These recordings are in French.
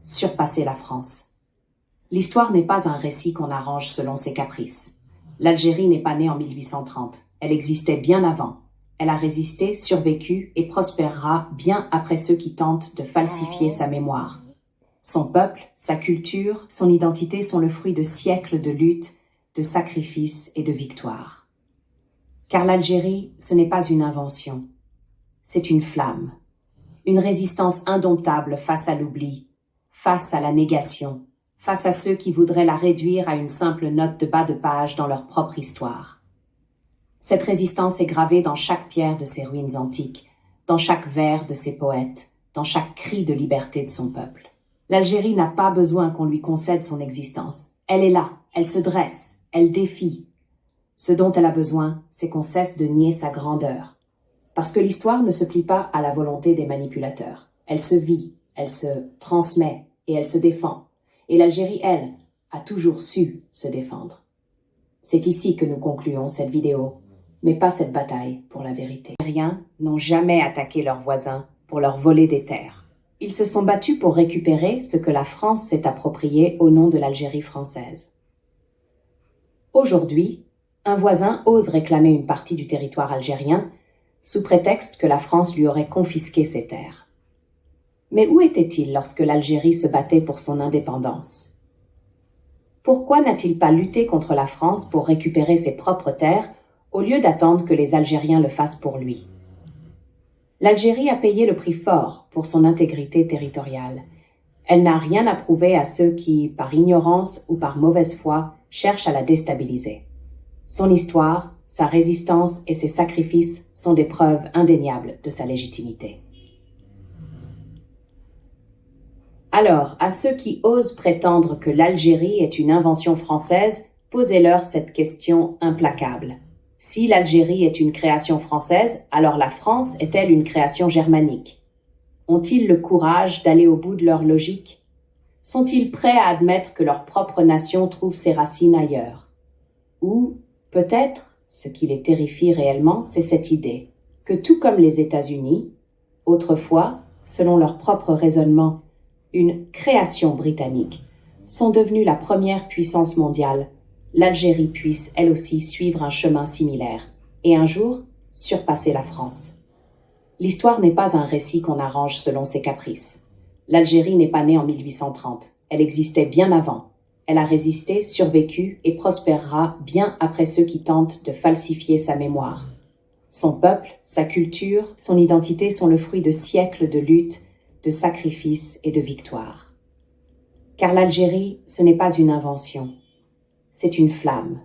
surpasser la France. L'histoire n'est pas un récit qu'on arrange selon ses caprices. L'Algérie n'est pas née en 1830, elle existait bien avant. Elle a résisté, survécu et prospérera bien après ceux qui tentent de falsifier sa mémoire. Son peuple, sa culture, son identité sont le fruit de siècles de luttes, de sacrifices et de victoires. Car l'Algérie, ce n'est pas une invention, c'est une flamme, une résistance indomptable face à l'oubli, face à la négation, face à ceux qui voudraient la réduire à une simple note de bas de page dans leur propre histoire. Cette résistance est gravée dans chaque pierre de ses ruines antiques, dans chaque vers de ses poètes, dans chaque cri de liberté de son peuple. L'Algérie n'a pas besoin qu'on lui concède son existence. Elle est là, elle se dresse, elle défie. Ce dont elle a besoin, c'est qu'on cesse de nier sa grandeur. Parce que l'histoire ne se plie pas à la volonté des manipulateurs. Elle se vit, elle se transmet et elle se défend. Et l'Algérie, elle, a toujours su se défendre. C'est ici que nous concluons cette vidéo, mais pas cette bataille pour la vérité. Les Algériens n'ont jamais attaqué leurs voisins pour leur voler des terres. Ils se sont battus pour récupérer ce que la France s'est approprié au nom de l'Algérie française. Aujourd'hui, un voisin ose réclamer une partie du territoire algérien sous prétexte que la France lui aurait confisqué ses terres. Mais où était-il lorsque l'Algérie se battait pour son indépendance? Pourquoi n'a-t-il pas lutté contre la France pour récupérer ses propres terres au lieu d'attendre que les Algériens le fassent pour lui? L'Algérie a payé le prix fort pour son intégrité territoriale. Elle n'a rien à prouver à ceux qui, par ignorance ou par mauvaise foi, cherchent à la déstabiliser. Son histoire, sa résistance et ses sacrifices sont des preuves indéniables de sa légitimité. Alors, à ceux qui osent prétendre que l'Algérie est une invention française, posez-leur cette question implacable. Si l'Algérie est une création française, alors la France est-elle une création germanique? Ont-ils le courage d'aller au bout de leur logique? Sont-ils prêts à admettre que leur propre nation trouve ses racines ailleurs? Ou, peut-être, ce qui les terrifie réellement, c'est cette idée que tout comme les États-Unis, autrefois, selon leur propre raisonnement, une création britannique, sont devenues la première puissance mondiale, l'Algérie puisse elle aussi suivre un chemin similaire et un jour surpasser la France. L'histoire n'est pas un récit qu'on arrange selon ses caprices. L'Algérie n'est pas née en 1830, elle existait bien avant. Elle a résisté, survécu et prospérera bien après ceux qui tentent de falsifier sa mémoire. Son peuple, sa culture, son identité sont le fruit de siècles de luttes, de sacrifices et de victoires. Car l'Algérie, ce n'est pas une invention, c'est une flamme,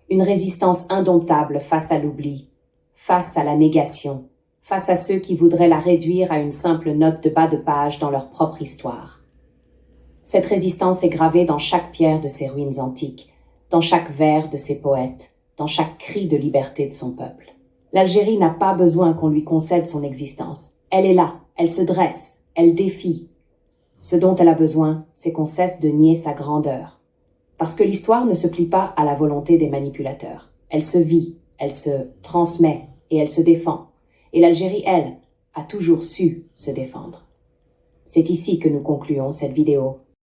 une résistance indomptable face à l'oubli, face à la négation, face à ceux qui voudraient la réduire à une simple note de bas de page dans leur propre histoire. Cette résistance est gravée dans chaque pierre de ses ruines antiques, dans chaque vers de ses poètes, dans chaque cri de liberté de son peuple. L'Algérie n'a pas besoin qu'on lui concède son existence. Elle est là, elle se dresse, elle défie. Ce dont elle a besoin, c'est qu'on cesse de nier sa grandeur. Parce que l'histoire ne se plie pas à la volonté des manipulateurs. Elle se vit, elle se transmet et elle se défend. Et l'Algérie, elle, a toujours su se défendre. C'est ici que nous concluons cette vidéo,